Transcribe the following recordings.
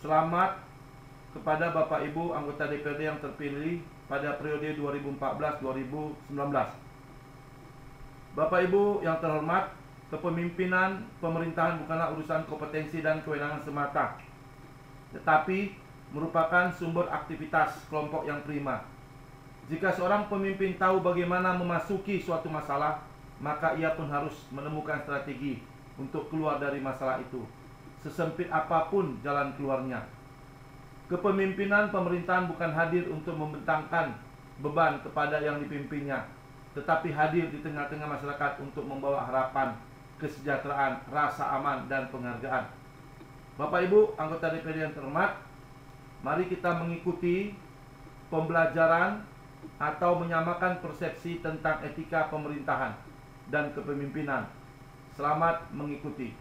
Selamat kepada Bapak Ibu anggota DPRD yang terpilih pada periode 2014-2019. Bapak Ibu yang terhormat, kepemimpinan pemerintahan bukanlah urusan kompetensi dan kewenangan semata, tetapi merupakan sumber aktivitas kelompok yang prima. Jika seorang pemimpin tahu bagaimana memasuki suatu masalah, maka ia pun harus menemukan strategi untuk keluar dari masalah itu, sesempit apapun jalan keluarnya. Kepemimpinan pemerintahan bukan hadir untuk membentangkan beban kepada yang dipimpinnya, tetapi hadir di tengah-tengah masyarakat untuk membawa harapan, kesejahteraan, rasa aman, dan penghargaan. Bapak Ibu anggota DPRD yang terhormat, mari kita mengikuti pembelajaran atau menyamakan persepsi tentang etika pemerintahan dan kepemimpinan. Selamat mengikuti.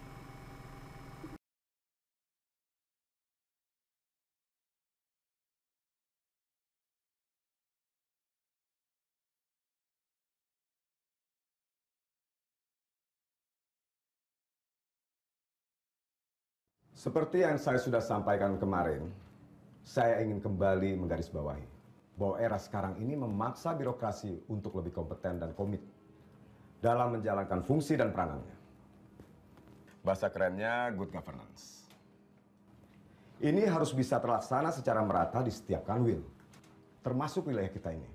Seperti yang saya sudah sampaikan kemarin, saya ingin kembali menggarisbawahi bahwa era sekarang ini memaksa birokrasi untuk lebih kompeten dan komit dalam menjalankan fungsi dan peranannya. Bahasa kerennya good governance. Ini harus bisa terlaksana secara merata di setiap kanwil, termasuk wilayah kita ini.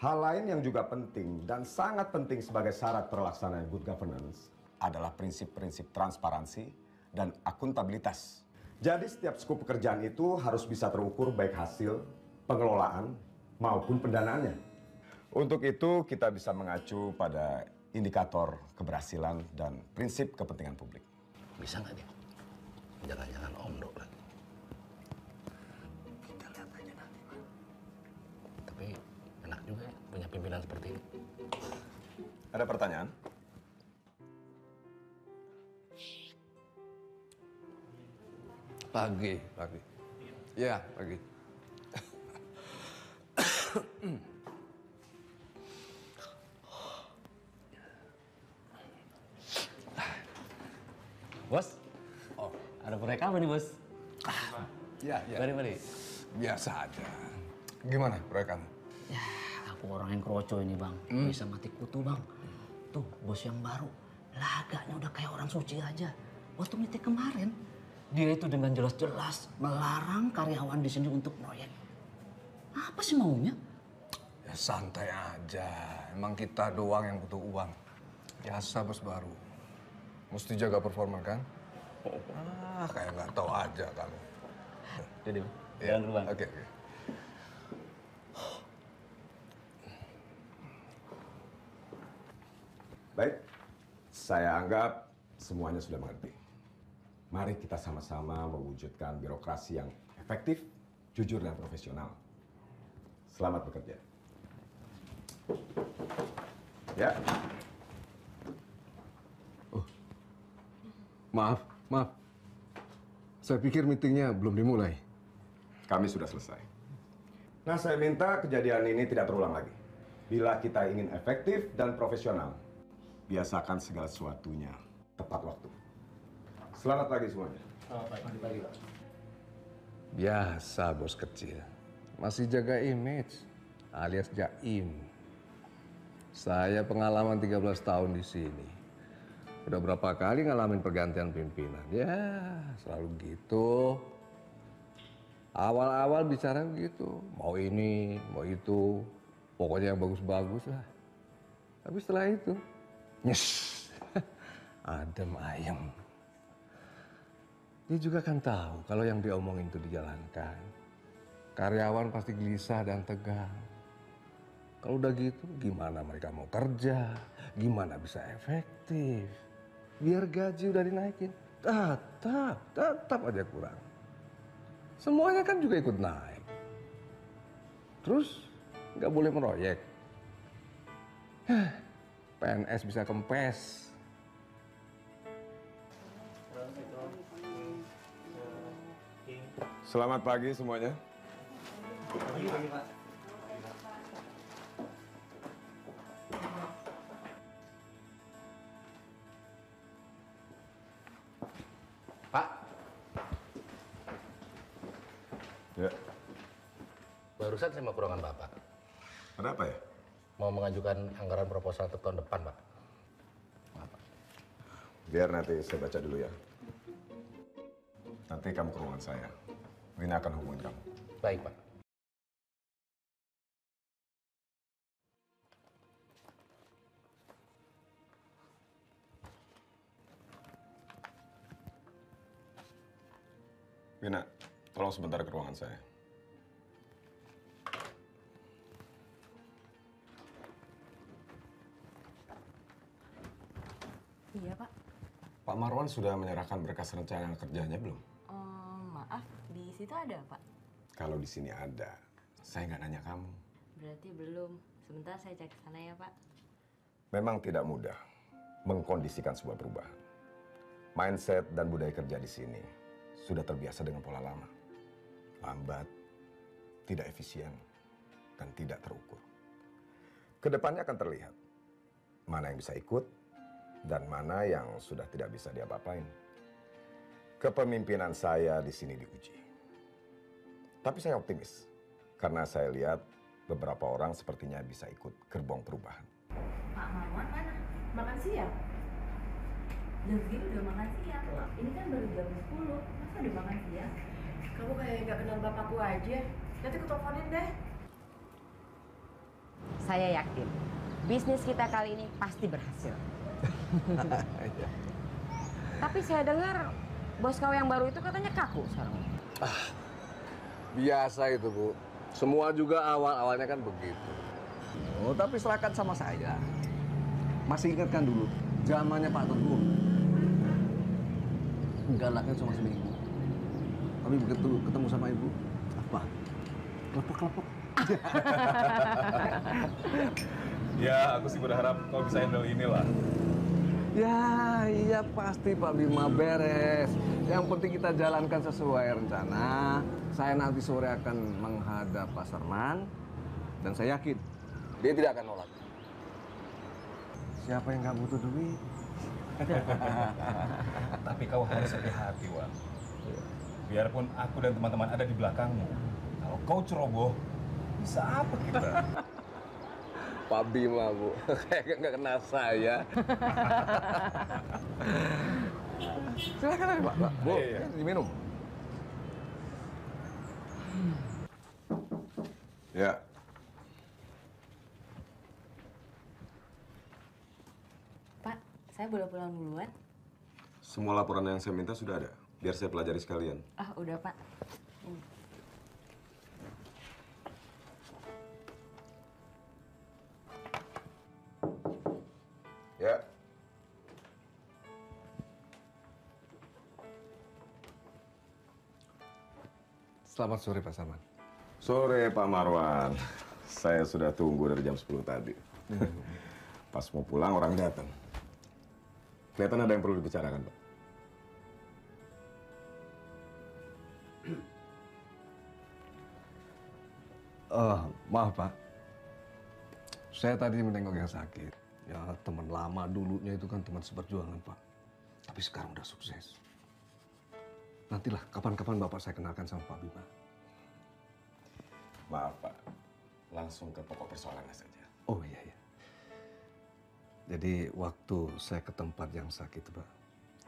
Hal lain yang juga penting dan sangat penting sebagai syarat terlaksananya good governance adalah prinsip-prinsip transparansi dan akuntabilitas. Jadi setiap skop pekerjaan itu harus bisa terukur baik hasil, pengelolaan, maupun pendanaannya. Untuk itu kita bisa mengacu pada indikator keberhasilan dan prinsip kepentingan publik. Bisa nggak dia? Jangan-jangan omdo lagi. Kita lihat aja nanti, Pak. Tapi enak juga ya punya pimpinan seperti ini. Ada pertanyaan? Pagi. Ya, pagi. Bos, ada proyek apa nih, Bos? Ya. Mari. Biasa aja. Gimana proyek kamu? Ya, aku orang yang kroco ini, Bang. Bisa mati kutu, Bang. Tuh, bos yang baru. Lagaknya udah kayak orang suci aja. Waktu meeting kemarin, dia itu dengan jelas-jelas melarang karyawan di sini untuk proyek. Apa sih maunya? Ya santai aja. Emang kita doang yang butuh uang. Biasa bos baru. Mesti jaga performa kan? Kayak nggak tahu aja kamu. Jadi, Ya, jalan dulu, Bang. Oke. Baik, saya anggap semuanya sudah mengerti. Mari kita sama-sama mewujudkan birokrasi yang efektif, jujur, dan profesional. Selamat bekerja. Ya. Maaf. Saya pikir meetingnya belum dimulai. Kami sudah selesai. Nah, saya minta kejadian ini tidak terulang lagi. Bila kita ingin efektif dan profesional, biasakan segala sesuatunya tepat waktu. Selamat pagi semuanya. Pagi. Biasa bos kecil. Masih jaga image alias jaim. Saya pengalaman 13 tahun di sini. Udah berapa kali ngalamin pergantian pimpinan. Ya, selalu gitu. Awal-awal bicara begitu. Mau ini, mau itu. Pokoknya yang bagus-bagus lah. Tapi setelah itu, nyes. Adem ayem. Dia juga kan tahu kalau yang diomongin itu dijalankan. Karyawan pasti gelisah dan tegang. Kalau udah gitu, gimana mereka mau kerja? Gimana bisa efektif? Biar gaji udah dinaikin, tetap aja kurang. Semuanya kan juga ikut naik. Terus nggak boleh meroyek. PNS bisa kempes. Selamat pagi semuanya. Pagi, Pak. Ya, Barusan saya mau ke ruangan Bapak. ada apa ya? Mau mengajukan anggaran proposal untuk tahun depan, Pak. Biar nanti saya baca dulu ya. Nanti kamu ke ruangan saya. Wina akan hubungin kamu. Baik, Pak. Wina, tolong sebentar ke ruangan saya. Iya, Pak. Pak Marwan sudah menyerahkan berkas rencana kerjanya belum? Maaf, di situ ada, Pak? Kalau di sini ada, saya nggak nanya kamu. Berarti belum. Sebentar saya cek ke sana ya, Pak. Memang tidak mudah mengkondisikan sebuah perubahan. Mindset dan budaya kerja di sini sudah terbiasa dengan pola lama. Lambat, tidak efisien, dan tidak terukur. Kedepannya akan terlihat mana yang bisa ikut dan mana yang sudah tidak bisa diapa-apain. Kepemimpinan saya di sini diuji. Tapi saya optimis karena saya lihat beberapa orang sepertinya bisa ikut gerbong perubahan. Pak Marwan mana? Makan siang? Jam segini udah makan siang. Ini kan baru jam 10. Masa udah makan siang? Kamu kayak nggak kenal bapakku aja. Nanti aku teleponin deh. Saya yakin bisnis kita kali ini pasti berhasil. Tapi saya dengar bos kau yang baru itu katanya kaku sekarang. Biasa itu, Bu. Semua juga awal-awalnya kan begitu. Oh, tapi silakan sama saya. Masih ingat kan dulu zamannya Pak Teguh? Galaknya cuma seminggu. Tapi begitu ketemu sama Ibu, apa? Kelepek-kelepek. Ya, aku sih berharap kau bisa handle inilah. Ya, iya pasti Pak Bima beres. Yang penting kita jalankan sesuai rencana. Saya nanti sore akan menghadap Pak Sarman. Dan saya yakin dia tidak akan nolak. Siapa yang nggak butuh duit? Tapi kau harus hati-hati, Wan. Biarpun aku dan teman-teman ada di belakangmu, kalau kau ceroboh, bisa apa kita? Pak Bima, Bu. Kayak nggak kenal saya. Silakan aja, Pak. Bu, Iya. diminum. Ya, Pak, saya boleh pulang duluan? semua laporan yang saya minta sudah ada. Biar saya pelajari sekalian. Ah, udah, Pak. Ya. Selamat sore, Pak Sarman. Sore, Pak Marwan. Saya sudah tunggu dari jam 10 tadi. Pas mau pulang, orang datang. Kelihatan ada yang perlu dibicarakan, Pak. Maaf, Pak. Saya tadi menengok yang sakit. Ya, teman lama dulunya itu kan teman seperjuangan, Pak. Tapi sekarang udah sukses. Nantilah, kapan-kapan Bapak saya kenalkan sama Pak Bima. Maaf, Pak. Langsung ke pokok persoalannya saja. Oh iya, iya. Jadi waktu saya ke tempat yang sakit, Pak,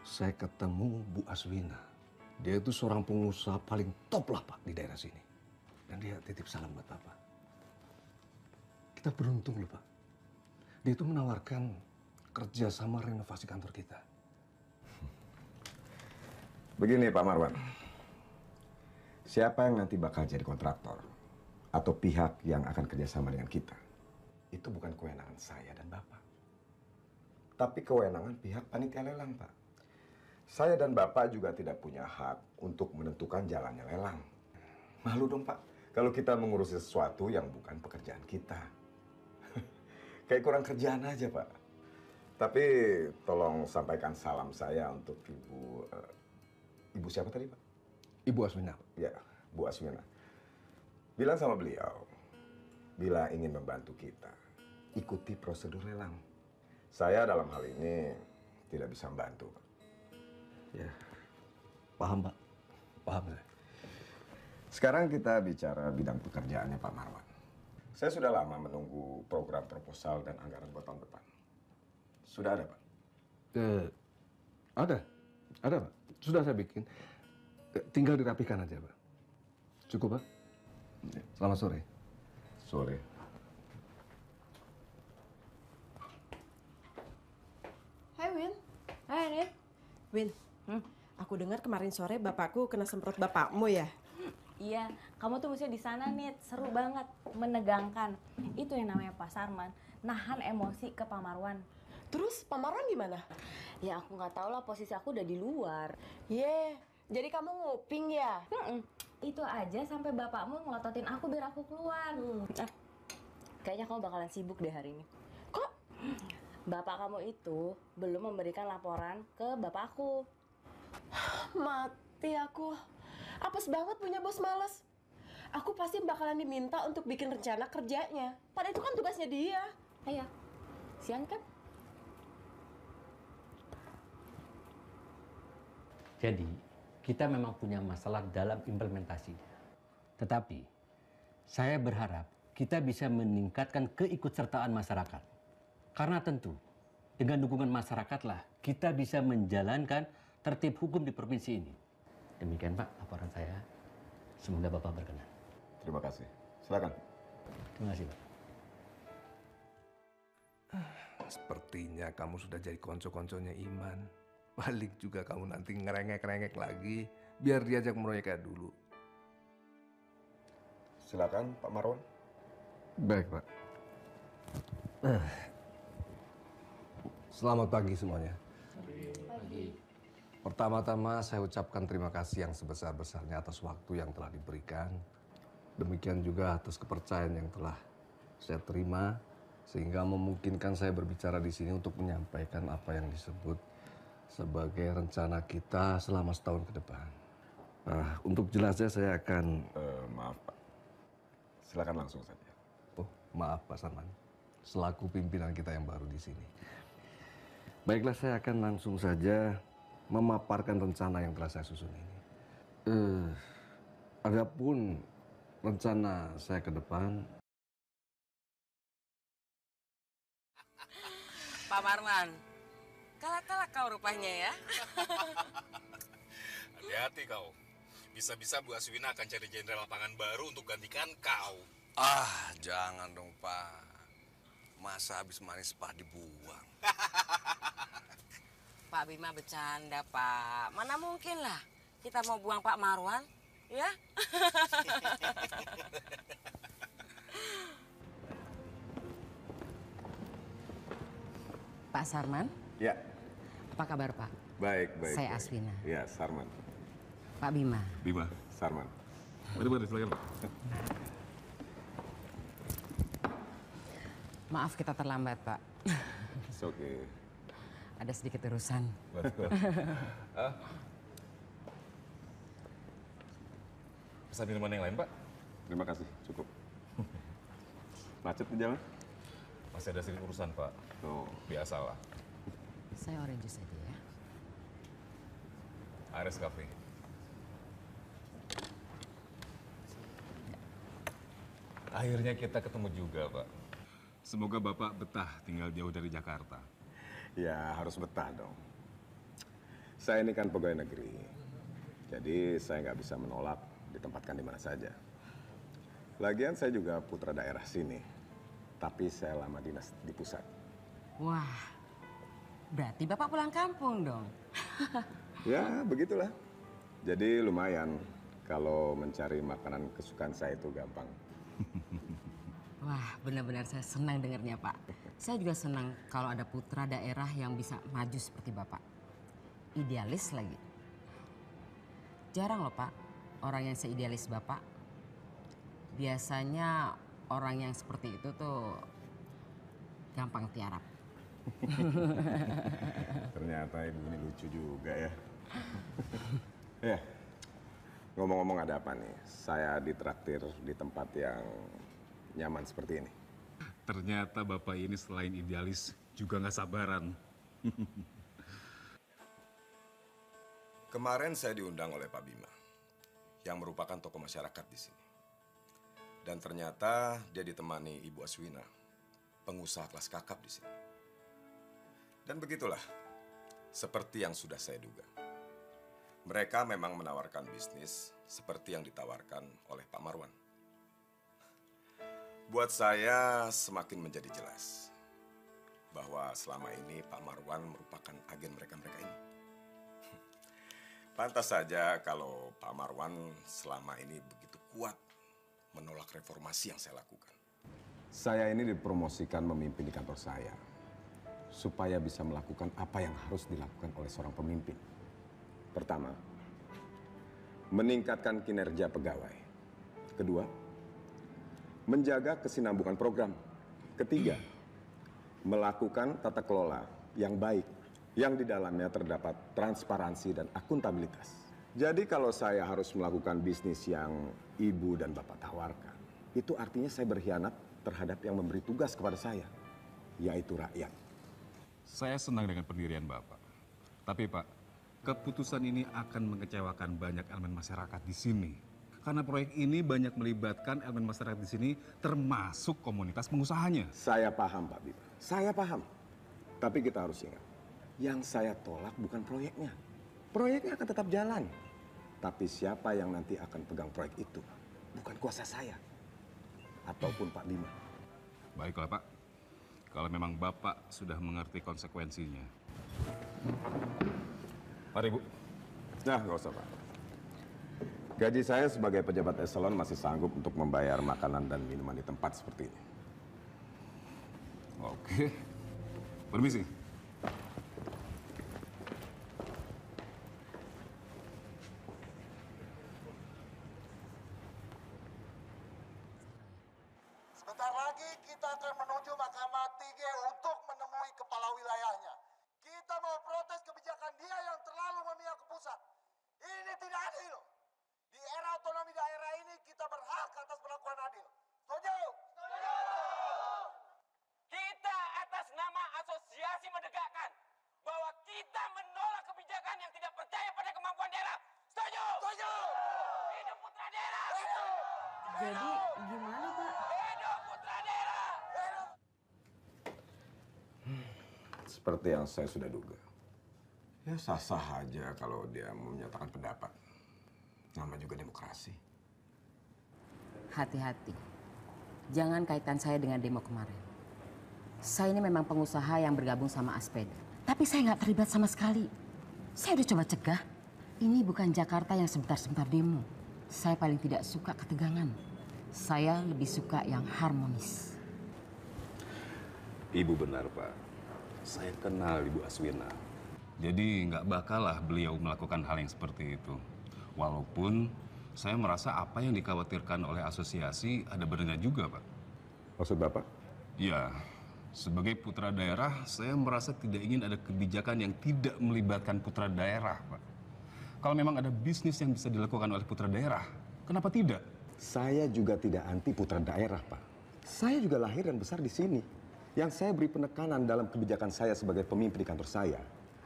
saya ketemu Bu Aswina. Dia itu seorang pengusaha paling top lah, Pak, di daerah sini. Dan dia titip salam buat Bapak. Kita beruntung loh, Pak. Dia itu menawarkan kerja sama renovasi kantor kita. Begini, Pak Marwan. Siapa yang nanti bakal jadi kontraktor atau pihak yang akan kerjasama dengan kita, itu bukan kewenangan saya dan Bapak. Tapi kewenangan pihak panitia lelang, Pak. Saya dan Bapak juga tidak punya hak untuk menentukan jalannya lelang. Malu dong, Pak, kalau kita mengurusi sesuatu yang bukan pekerjaan kita. Kayak kurang kerjaan aja, Pak. Tapi tolong sampaikan salam saya untuk Ibu... Ibu siapa tadi, Pak? Ibu Aswina. Ya, Bu Aswina. Bilang sama beliau, bila ingin membantu kita, ikuti prosedur lelang. Saya dalam hal ini tidak bisa membantu, Pak. Ya, paham, Pak. Paham saya. Sekarang kita bicara bidang pekerjaannya Pak Marwan. Saya sudah lama menunggu program proposal dan anggaran buat tahun depan. Sudah ada, Pak? Ada Pak. Sudah saya bikin. Tinggal dirapikan aja Pak. Cukup Pak? Selamat sore. Sore. Hai Win. Hai, Rit. Win, aku dengar kemarin sore bapakku kena semprot bapakmu ya? Iya, kamu tuh mestinya di sana nih, seru banget, menegangkan. Itu yang namanya Pak Sarman, nahan emosi ke Pak Marwan. Terus Pak Marwan gimana? Ya aku nggak tahu lah, posisi aku udah di luar. Jadi kamu nguping ya? Itu aja sampai bapakmu ngelototin aku biar aku keluar. Kayaknya kamu bakalan sibuk deh hari ini. Kok? Bapak kamu itu belum memberikan laporan ke bapak aku. Mati aku. Apes banget punya bos males. Aku pasti bakalan diminta untuk bikin rencana kerjanya. Padahal itu kan tugasnya dia. Iya, sian kan? Jadi, kita memang punya masalah dalam implementasinya. Tetapi, saya berharap kita bisa meningkatkan keikutsertaan masyarakat. Karena tentu, dengan dukungan masyarakatlah kita bisa menjalankan tertib hukum di provinsi ini. Demikian Pak, laporan saya. Semoga Bapak berkenan. Terima kasih. Silakan. Terima kasih Pak. Sepertinya kamu sudah jadi konco-konconya Iman. Balik juga kamu nanti ngerengek-rengek lagi. Biar diajak meroyek kayak dulu. Silakan Pak Marwan. Baik Pak. Selamat pagi semuanya. Pertama-tama saya ucapkan terima kasih yang sebesar-besarnya atas waktu yang telah diberikan. Demikian juga atas kepercayaan yang telah saya terima sehingga memungkinkan saya berbicara di sini untuk menyampaikan apa yang disebut sebagai rencana kita selama setahun ke depan. Untuk jelasnya saya akan Maaf Pak. Silakan langsung saja. Oh, maaf Pak Sarman. Selaku pimpinan kita yang baru di sini. Baiklah, saya akan langsung saja memaparkan rencana yang telah saya susun ini. Adapun rencana saya ke depan. Pak Marwan, kalah-kalah kau rupanya ya. Hati-hati kau. Bisa-bisa Bu Aswina akan cari jenderal lapangan baru untuk gantikan kau. Jangan dong Pak. Masa habis manis Pak dibuang. Pak Bima bercanda Pak. Mana mungkin lah kita mau buang Pak Marwan, ya? Pak Sarman, Ya. apa kabar Pak? Baik. Saya baik. Aswina. Ya, Sarman. Pak Bima. Bima, Sarman. mari silakan. Maaf kita terlambat Pak. It's okay. Ada sedikit urusan. Pesan minuman yang lain, Pak? Terima kasih, cukup. Macet di jalan? Masih ada sedikit urusan, Pak. Oh. Biasalah. Saya orange juice aja ya. Ares Cafe. Akhirnya kita ketemu juga, Pak. Semoga Bapak betah tinggal jauh dari Jakarta. Ya, harus betah dong. Saya ini kan pegawai negeri. Jadi saya nggak bisa menolak ditempatkan di mana saja. Lagian saya juga putra daerah sini. Tapi saya lama dinas di pusat. Wah, berarti Bapak pulang kampung dong. Ya, begitulah. Jadi lumayan kalau mencari makanan kesukaan saya itu gampang. Wah, benar-benar saya senang dengarnya Pak. Saya juga senang kalau ada putra daerah yang bisa maju seperti Bapak. Idealis lagi. Jarang loh Pak, orang yang seidealis Bapak. Biasanya orang yang seperti itu tuh gampang tiarap. Ternyata ibu ini lucu juga ya. Ya, ngomong-ngomong ada apa nih? Saya ditraktir di tempat yang nyaman seperti ini. Ternyata Bapak ini selain idealis juga nggak sabaran. Kemarin saya diundang oleh Pak Bima. yang merupakan tokoh masyarakat di sini. Dan ternyata dia ditemani Ibu Aswina, pengusaha kelas kakap di sini. Dan begitulah, seperti yang sudah saya duga. Mereka memang menawarkan bisnis seperti yang ditawarkan oleh Pak Marwan. Buat saya semakin menjadi jelas bahwa selama ini Pak Marwan merupakan agen mereka-mereka ini. Pantas saja kalau Pak Marwan selama ini begitu kuat menolak reformasi yang saya lakukan. Saya ini dipromosikan memimpin di kantor saya supaya bisa melakukan apa yang harus dilakukan oleh seorang pemimpin. Pertama, meningkatkan kinerja pegawai. Kedua, menjaga kesinambungan program. Ketiga, melakukan tata kelola yang baik, yang di dalamnya terdapat transparansi dan akuntabilitas. Jadi kalau saya harus melakukan bisnis yang Ibu dan Bapak tawarkan, itu artinya saya berkhianat terhadap yang memberi tugas kepada saya, yaitu rakyat. Saya senang dengan pendirian Bapak. Tapi Pak, keputusan ini akan mengecewakan banyak elemen masyarakat di sini. Karena proyek ini banyak melibatkan elemen masyarakat di sini, termasuk komunitas pengusahanya. Saya paham, Pak Bima. Saya paham. Tapi kita harus ingat, yang saya tolak bukan proyeknya. Proyeknya akan tetap jalan. Tapi siapa yang nanti akan pegang proyek itu, bukan kuasa saya. Ataupun Pak Bima. Baiklah Pak, kalau memang Bapak sudah mengerti konsekuensinya. Mari Bu. Nah, nggak usah Pak. Gaji saya sebagai pejabat eselon masih sanggup untuk membayar makanan dan minuman di tempat seperti ini. Oke, permisi. Sebentar lagi kita akan menuju Mahkamah Tinggi untuk menemui kepala wilayahnya. Kita mau protes kebijakan dia yang terlalu memihak ke pusat. Ini tidak adil. Di era otonomi daerah ini kita berhak atas perlakuan adil. Setuju? Setuju! Kita atas nama asosiasi menegakkan bahwa kita menolak kebijakan yang tidak percaya pada kemampuan daerah. Setuju? Setuju! Hidup putra daerah! Jadi gimana, Pak? Hidup putra daerah! Seperti yang saya sudah duga. Ya sah-sah aja kalau dia menyatakan pendapat. Nama juga demokrasi. Hati-hati. Jangan kaitkan saya dengan demo kemarin. Saya ini memang pengusaha yang bergabung sama Aspeda. Tapi saya nggak terlibat sama sekali. Saya udah coba cegah. Ini bukan Jakarta yang sebentar-sebentar demo. Saya paling tidak suka ketegangan. Saya lebih suka yang harmonis. Ibu benar Pak. Saya kenal Ibu Aswina. Jadi nggak bakalah beliau melakukan hal yang seperti itu. Walaupun saya merasa apa yang dikhawatirkan oleh asosiasi ada benarnya juga, Pak. Maksud Bapak? Ya, sebagai putra daerah, saya merasa tidak ingin ada kebijakan yang tidak melibatkan putra daerah, Pak. Kalau memang ada bisnis yang bisa dilakukan oleh putra daerah, kenapa tidak? Saya juga tidak anti putra daerah, Pak. Saya juga lahir dan besar di sini. Yang saya beri penekanan dalam kebijakan saya sebagai pemimpin di kantor saya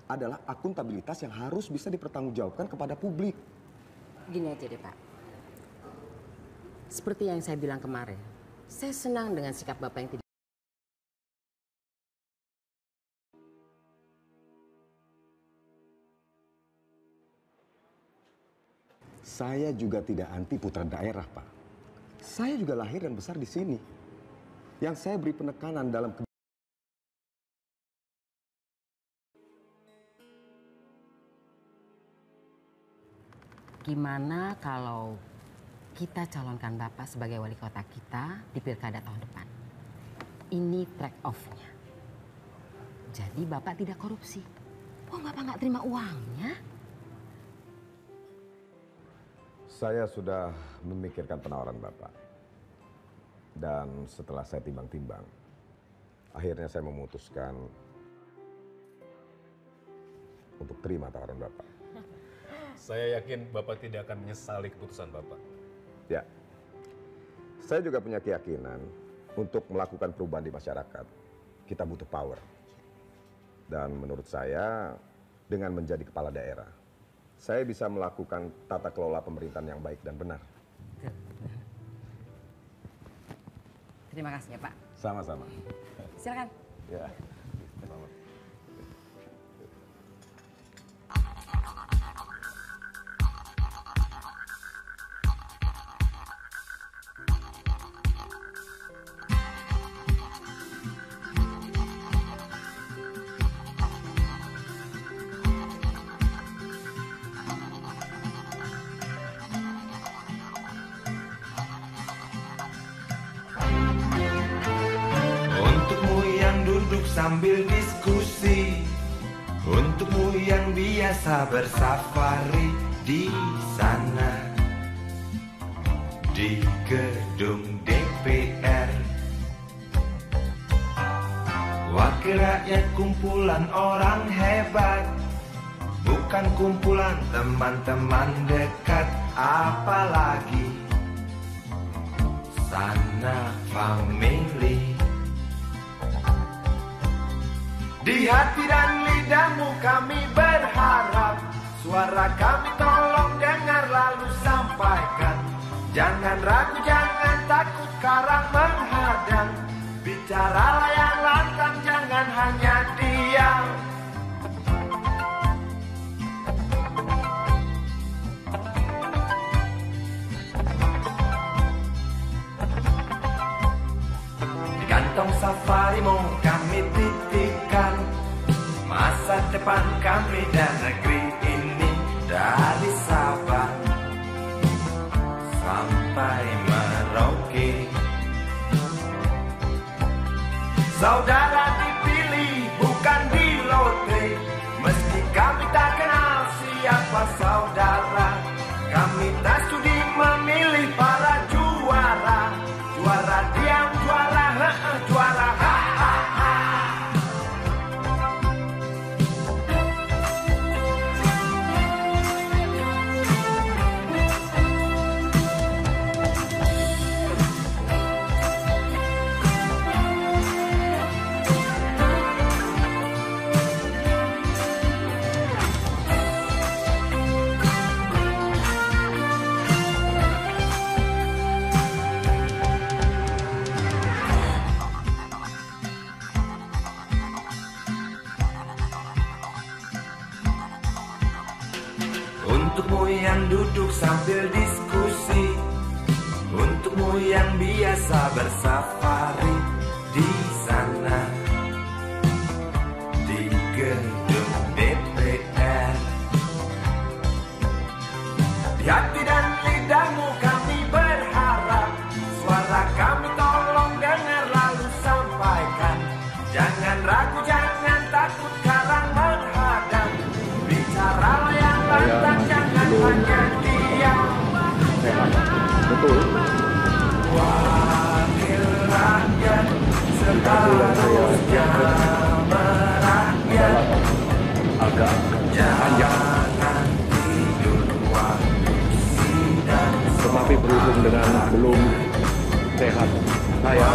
adalah akuntabilitas yang harus bisa dipertanggungjawabkan kepada publik. Gini aja deh Pak. Seperti yang saya bilang kemarin, saya senang dengan sikap Bapak yang tidak. Saya juga tidak anti putra daerah, Pak. Saya juga lahir dan besar di sini. Yang saya beri penekanan dalam Gimana kalau kita calonkan Bapak sebagai wali kota kita di pilkada tahun depan? Ini track off-nya. Jadi Bapak tidak korupsi. Oh, Bapak nggak terima uangnya? Saya sudah memikirkan penawaran Bapak. Dan setelah saya timbang-timbang, akhirnya saya memutuskan untuk terima tawaran Bapak. Saya yakin Bapak tidak akan menyesali keputusan Bapak. Ya, saya juga punya keyakinan untuk melakukan perubahan di masyarakat, kita butuh power. Dan menurut saya, dengan menjadi kepala daerah, saya bisa melakukan tata kelola pemerintahan yang baik dan benar. Terima kasih ya Pak. Sama-sama. Silakan. Ya. Sambil diskusi, untukmu yang biasa bersafari di sana, di gedung DPR. Wakil rakyat kumpulan orang hebat, bukan kumpulan teman-teman dekat, apalagi sana family. Di hati dan lidahmu kami berharap, suara kami tolong dengar lalu sampaikan. Jangan ragu, jangan takut karang menghadang, bicaralah yang lantang, jangan hanya diam. Di kantong safarimu kami titipkan masa depan kami dan negeri ini, dari Sabang sampai Merauke. Saudara dipilih bukan di lotre, meski kami tak kenal siapa saudara. Kami tak studi memilih para juara, juara diam, juara juara untukmu yang duduk sambil diskusi, untukmu yang biasa bersafari di sana, di gedung DPR. Di hati dan lidahmu kami berharap, suara kami tolong dengar lalu sampaikan. Jangan ragu, jangan takut karang menghadang, bicaralah yang lantang, jangan hanya diam. Betul. Wakil rakyat seharusnya merakyat, agak jangan tidur waktu sidang. Tetapi berhubung dengan belum sehat saya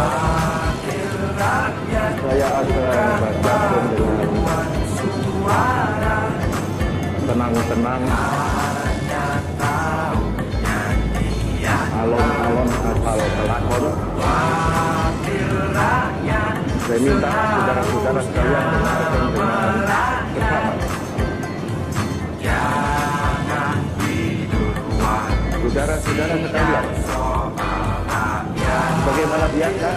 akan bacakan dengan tenang-tenang alon-alon asal pelakon. Saya minta saudara-saudara sekalian mendengarkan dengan bersama. Saudara-saudara sekalian, sebagaimana biasa,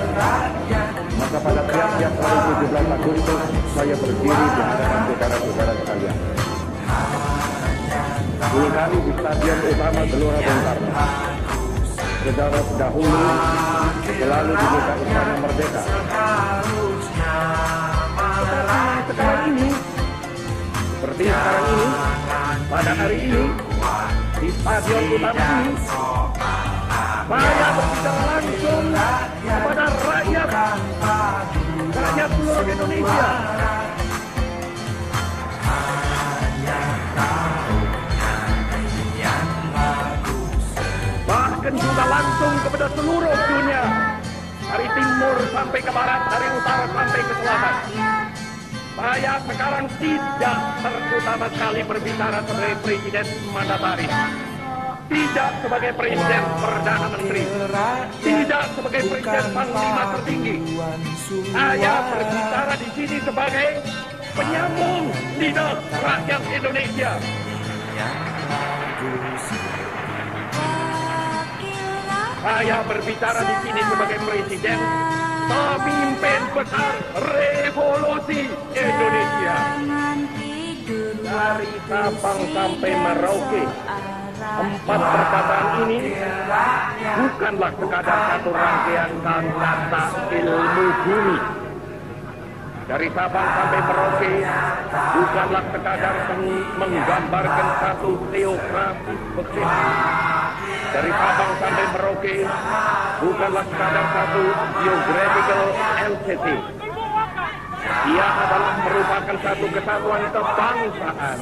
maka pada tiap-tiap hari 17 Agustus saya berdiri di hadapan saudara-saudara sekalian. Dulu kali di Stadion Utama Gelora Bung Karno, saudara dahulu selalu dibuka Istana Merdeka. Tetapi sekarang ini, seperti sekarang ini, pada hari ini, di Stadion Utama ini, saya berbicara langsung kepada rakyat seluruh Indonesia. Bahkan juga langsung kepada seluruh dunia, dari timur sampai ke barat, dari utara sampai ke selatan. Saya sekarang tidak terutama sekali berbicara sebagai presiden mandataris, tidak sebagai presiden perdana menteri, tidak sebagai presiden panglima tertinggi. Saya berbicara di sini sebagai penyambung lidah rakyat Indonesia. Saya berbicara di sini sebagai presiden pemimpin besar revolusi Indonesia. Dari Sabang sampai Merauke, 4 perkataan ini bukanlah sekadar satu rangkaian kata ilmu bumi. Dari Sabang sampai Merauke bukanlah sekadar menggambarkan satu teokrasi bersih. Dari Sabang sampai Merauke bukanlah sekadar satu geographical entity. Ia adalah merupakan satu kesatuan kebangsaan.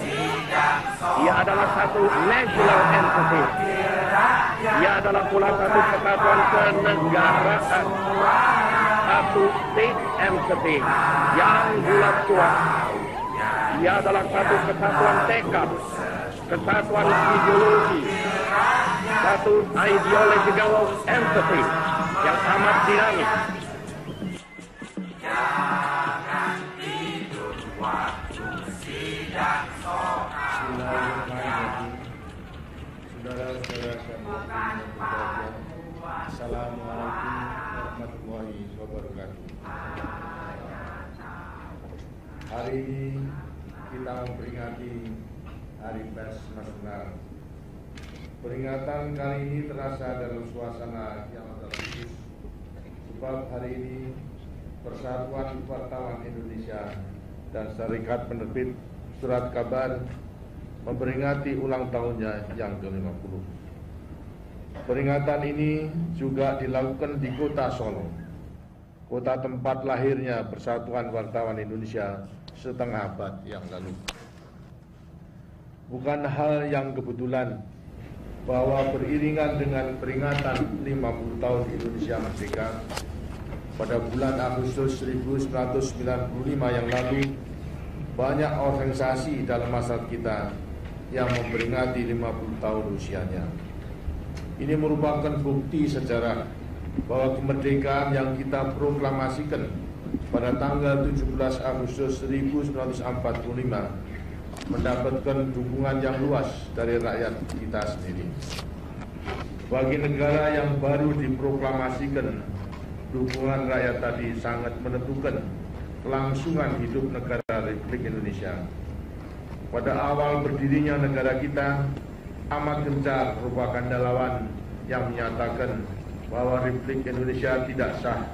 Ia adalah satu national entity. Ia adalah pula satu kesatuan kenegaraan. Satu state entity yang bulat kuat. Ia adalah satu kesatuan tekad, kesatuan ideologi, satu ideological entity yang amat dinamis. Saudara-saudara Assalamualaikum warahmatullahi wabarakatuh. Hari ini kita memperingati Hari Pers Nasional. Peringatan kali ini terasa dalam suasana yang agak khusus, sebab hari ini Persatuan Wartawan Indonesia dan Serikat Penerbit Surat Kabar memperingati ulang tahunnya yang ke-50. Peringatan ini juga dilakukan di kota Solo, kota tempat lahirnya Persatuan Wartawan Indonesia setengah abad yang lalu. Bukan hal yang kebetulan bahwa beriringan dengan peringatan 50 tahun Indonesia Merdeka, pada bulan Agustus 1995 yang lalu, banyak organisasi dalam masyarakat kita yang memperingati 50 tahun usianya. Ini merupakan bukti sejarah bahwa kemerdekaan yang kita proklamasikan pada tanggal 17 Agustus 1945 mendapatkan dukungan yang luas dari rakyat kita sendiri. Bagi negara yang baru diproklamasikan, dukungan rakyat tadi sangat menentukan kelangsungan hidup negara Republik Indonesia. Pada awal berdirinya negara kita, Ahmad Gencar merupakan relawan yang menyatakan bahwa Republik Indonesia tidak sah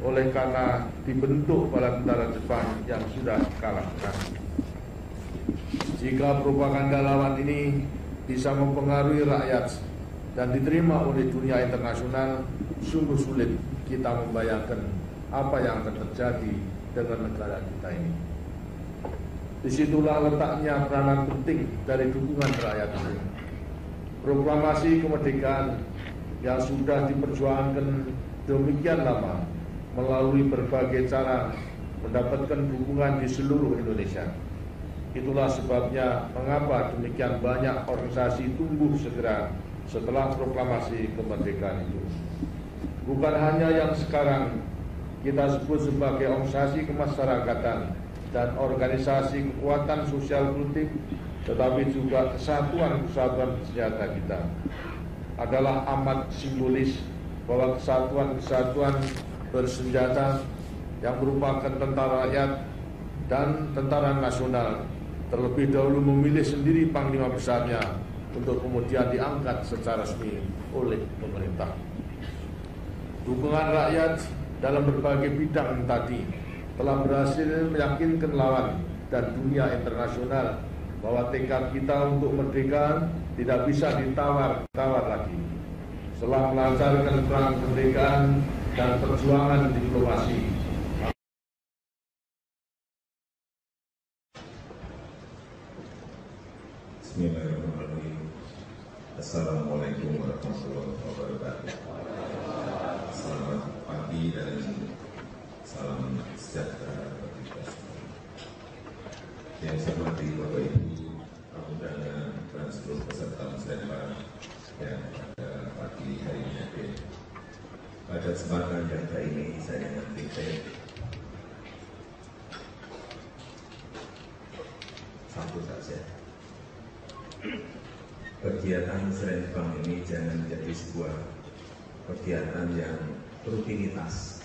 oleh karena dibentuk bala tentara Jepang yang sudah kalah perang. Jika propaganda lawan ini bisa mempengaruhi rakyat dan diterima oleh dunia internasional, sungguh sulit kita membayangkan apa yang akan terjadi dengan negara kita ini. Disitulah letaknya peranan penting dari dukungan rakyat itu. Proklamasi kemerdekaan yang sudah diperjuangkan demikian lama melalui berbagai cara mendapatkan dukungan di seluruh Indonesia. Itulah sebabnya mengapa demikian banyak organisasi tumbuh segera setelah proklamasi kemerdekaan itu. Bukan hanya yang sekarang kita sebut sebagai organisasi kemasyarakatan dan organisasi kekuatan sosial politik, tetapi juga kesatuan-kesatuan bersenjata kita adalah amat simbolis bahwa kesatuan-kesatuan bersenjata yang merupakan tentara rakyat dan tentara nasional terlebih dahulu memilih sendiri panglima besarnya untuk kemudian diangkat secara resmi oleh pemerintah. Dukungan rakyat dalam berbagai bidang tadi telah berhasil meyakinkan lawan dan dunia internasional bahwa tekad kita untuk merdeka tidak bisa ditawar-tawar lagi. Setelah melancarkan perang kemerdekaan dan perjuangan diplomasi, Bismillahirrahmanirrahim. Assalamualaikum warahmatullahi wabarakatuh. Selamat pagi dan salam sejahtera bagi kita semua. Yang saya hormati Bapak Ibu undangan dan seluruh peserta musrenbang yang pada pagi hari ini hadir. Pada kesempatan yang kali ini saya ingin menyampaikan satu saja. Kegiatan musrenbang ini jangan menjadi sebuah kegiatan yang rutinitas.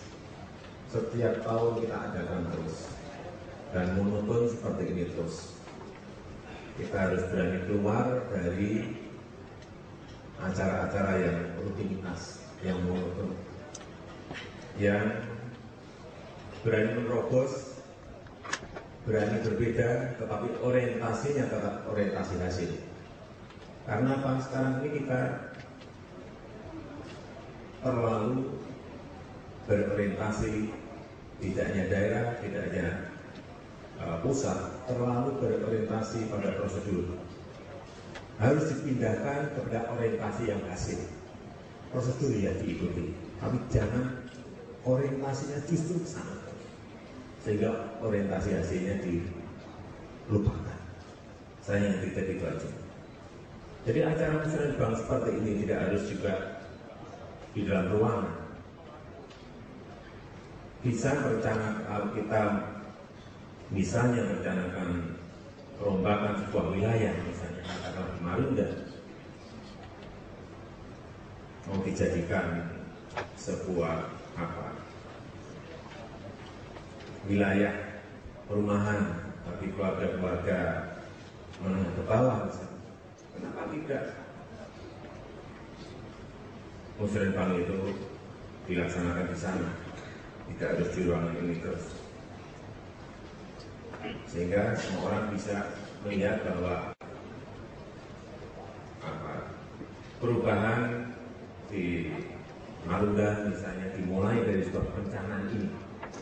Setiap tahun kita adakan terus dan monoton seperti ini terus. Kita harus berani keluar dari acara-acara yang rutinitas, yang monoton, yang berani menerobos, berani berbeda, tetapi orientasinya tetap orientasi hasil. Karena apa? Sekarang ini kita terlalu berorientasi, tidak hanya daerah, tidak hanya pusat, terlalu berorientasi pada prosedur. Harus dipindahkan kepada orientasi yang hasil. Prosedur ya diikuti, tapi jangan orientasinya justru ke sana, sehingga orientasi hasilnya dilupakan. Saya yang tidak itu aja. Jadi acara musrenbang seperti ini tidak harus juga di dalam ruangan. Bisa merencanakan kita misalnya merencanakan perombakan sebuah wilayah, misalnya katakan di Marunda, mau dijadikan sebuah wilayah perumahan bagi keluarga-keluarga menengah ke bawah, misalnya. Kenapa tidak musrenbang itu dilaksanakan di sana, tidak harus di ruangan ini terus, sehingga semua orang bisa melihat bahwa perubahan di Marunda misalnya dimulai dari sebuah perencanaan ini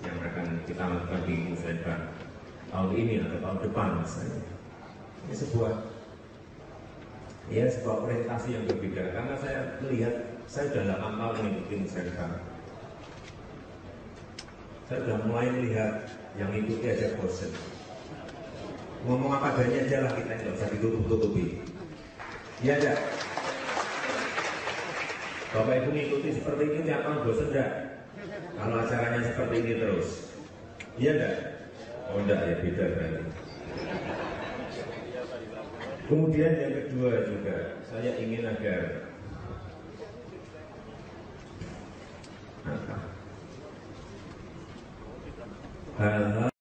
yang akan kita lakukan di musrenbang tahun ini atau tahun depan misalnya. Ini sebuah orientasi yang berbeda, karena saya melihat, saya sudah 8 tahun mengikuti musrenbang. Saya sudah mulai melihat yang ikuti aja bosen. Ngomong apa adanya aja lah, kita nggak usah ditutup-tutupi. Iya enggak? Bapak Ibu mengikuti seperti ini tiap tahun bosen enggak? Kalau acaranya seperti ini terus, iya enggak? Oh enggak, ya beda berarti. Kemudian yang kedua juga, saya ingin agar hal-hal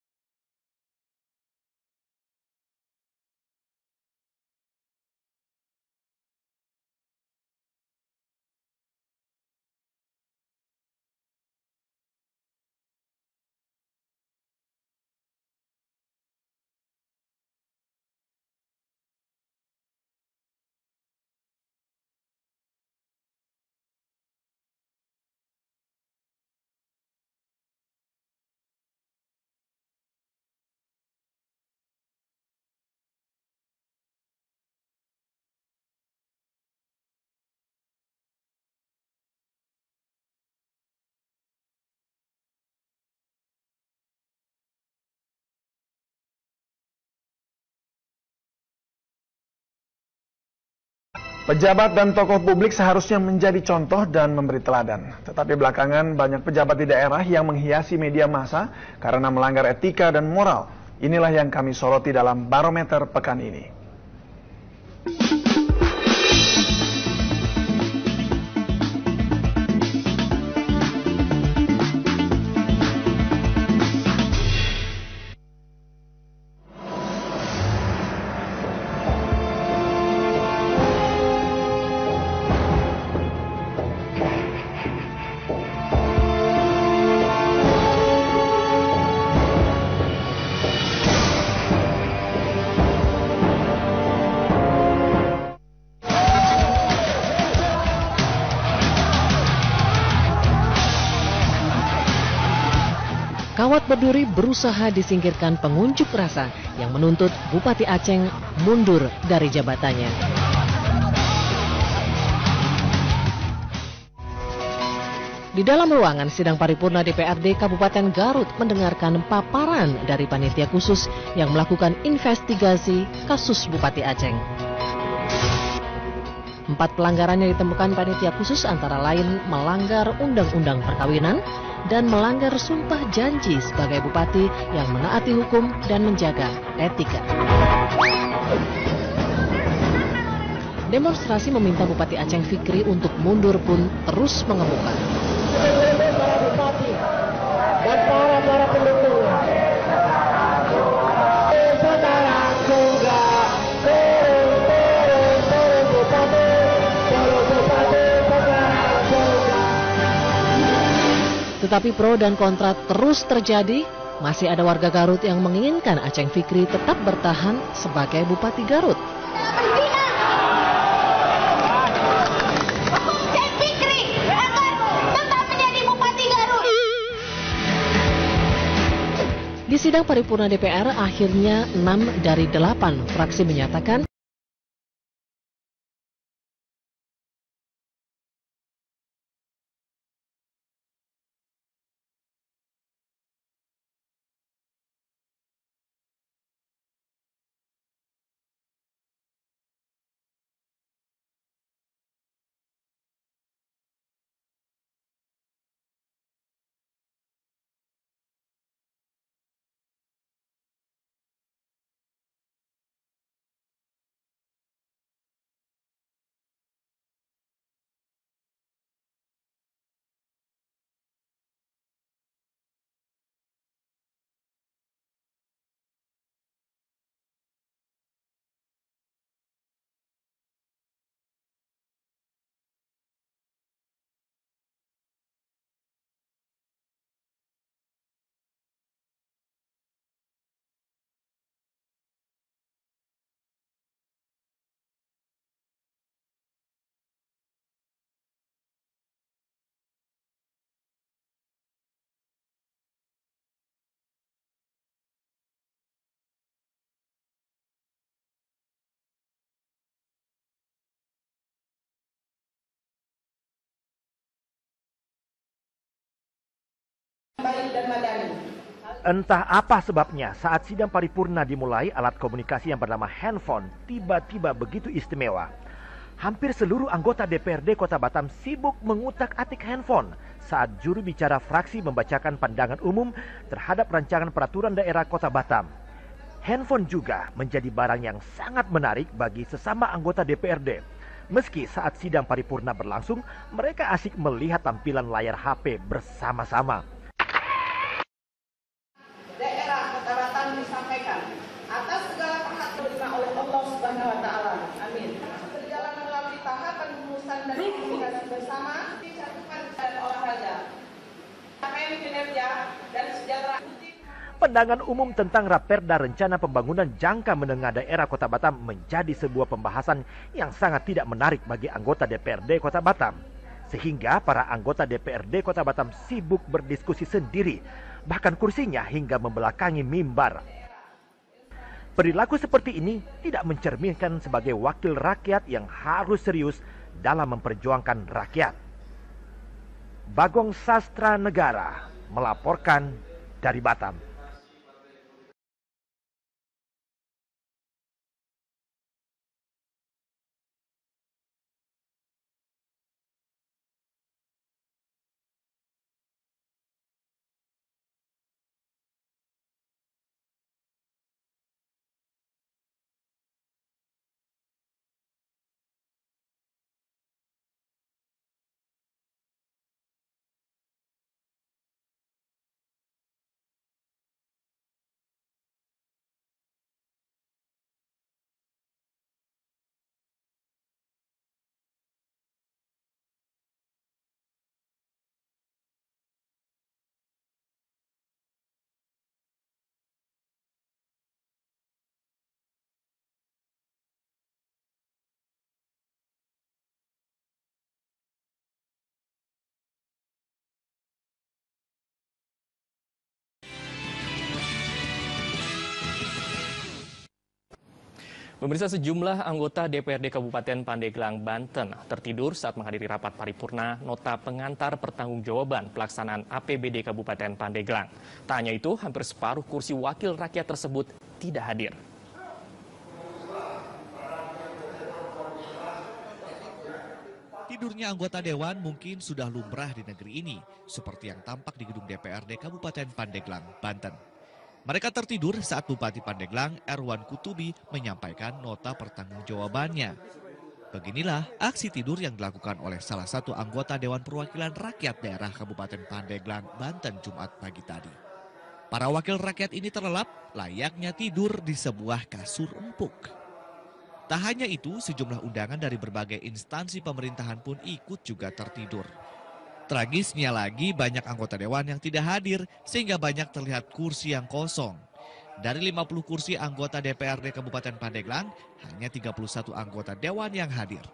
Pejabat dan tokoh publik seharusnya menjadi contoh dan memberi teladan. Tetapi belakangan banyak pejabat di daerah yang menghiasi media massa karena melanggar etika dan moral. Inilah yang kami soroti dalam Barometer pekan ini. Kawat Berduri berusaha disingkirkan pengunjuk rasa yang menuntut Bupati Aceh mundur dari jabatannya. Di dalam ruangan sidang paripurna DPRD Kabupaten Garut mendengarkan paparan dari panitia khusus yang melakukan investigasi kasus Bupati Aceng. 4 pelanggaran yang ditemukan panitia khusus antara lain melanggar undang-undang perkawinan dan melanggar sumpah janji sebagai bupati yang menaati hukum dan menjaga etika. Demonstrasi meminta Bupati Aceng Fikri untuk mundur pun terus mengemuka. Para bupati dan para pendukungnya. Sekarang juga turun bupati, sekarang juga. Tetapi pro dan kontra terus terjadi. Masih ada warga Garut yang menginginkan Aceng Fikri tetap bertahan sebagai Bupati Garut. Di sidang paripurna DPR, akhirnya 6 dari 8 fraksi menyatakan Entah apa sebabnya, saat sidang paripurna dimulai, alat komunikasi yang bernama handphone tiba-tiba begitu istimewa. Hampir seluruh anggota DPRD Kota Batam sibuk mengutak-atik handphone saat juru bicara fraksi membacakan pandangan umum terhadap rancangan peraturan daerah Kota Batam. Handphone juga menjadi barang yang sangat menarik bagi sesama anggota DPRD. Meski saat sidang paripurna berlangsung, mereka asik melihat tampilan layar HP bersama-sama. Daerah Kota Batam disampaikan atas segala perhatian diterima oleh Allah Subhanahu wa taala. Amin. Berjalan melalui tahapan rumusan dan komunikasi bersama disatukan dan olahraga. Capaian kinerja dan kesejahteraan. Pandangan umum tentang Raperda Rencana Pembangunan Jangka Menengah Daerah Kota Batam menjadi sebuah pembahasan yang sangat tidak menarik bagi anggota DPRD Kota Batam. Sehingga para anggota DPRD Kota Batam sibuk berdiskusi sendiri, bahkan kursinya hingga membelakangi mimbar. Perilaku seperti ini tidak mencerminkan sebagai wakil rakyat yang harus serius dalam memperjuangkan rakyat. Bagong Sastra Negara melaporkan dari Batam. Pemirsa, sejumlah anggota DPRD Kabupaten Pandeglang, Banten tertidur saat menghadiri rapat paripurna nota pengantar pertanggungjawaban pelaksanaan APBD Kabupaten Pandeglang. Tak hanya itu, hampir separuh kursi wakil rakyat tersebut tidak hadir. Tidurnya anggota dewan mungkin sudah lumrah di negeri ini, seperti yang tampak di gedung DPRD Kabupaten Pandeglang, Banten. Mereka tertidur saat Bupati Pandeglang, Erwan Kutubi, menyampaikan nota pertanggungjawabannya. Beginilah aksi tidur yang dilakukan oleh salah satu anggota Dewan Perwakilan Rakyat Daerah Kabupaten Pandeglang, Banten, Jumat pagi tadi. Para wakil rakyat ini terlelap layaknya tidur di sebuah kasur empuk. Tak hanya itu, sejumlah undangan dari berbagai instansi pemerintahan pun ikut juga tertidur. Tragisnya lagi, banyak anggota dewan yang tidak hadir sehingga banyak terlihat kursi yang kosong. Dari 50 kursi anggota DPRD Kabupaten Pandeglang, hanya 31 anggota dewan yang hadir.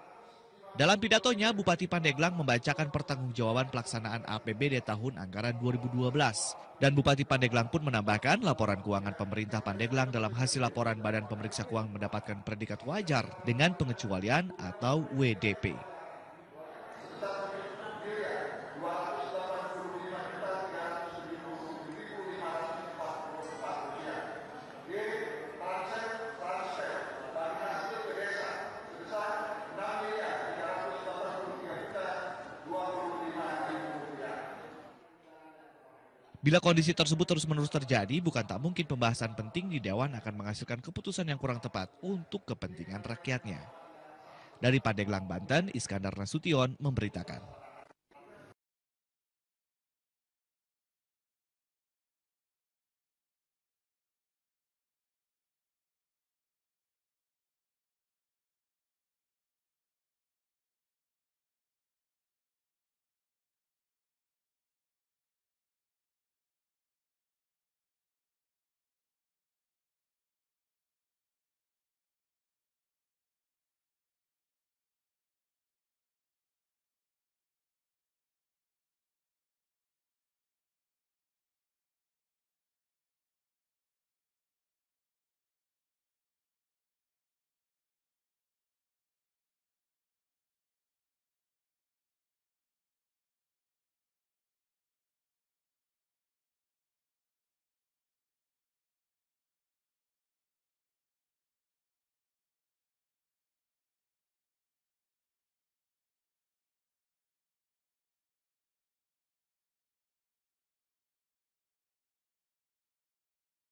Dalam pidatonya, Bupati Pandeglang membacakan pertanggungjawaban pelaksanaan APBD tahun anggaran 2012. Dan Bupati Pandeglang pun menambahkan laporan keuangan pemerintah Pandeglang dalam hasil laporan Badan Pemeriksa Keuangan mendapatkan predikat wajar dengan pengecualian atau WDP. Bila kondisi tersebut terus-menerus terjadi, bukan tak mungkin pembahasan penting di Dewan akan menghasilkan keputusan yang kurang tepat untuk kepentingan rakyatnya. Dari Pandeglang, Banten, Iskandar Nasution memberitakan.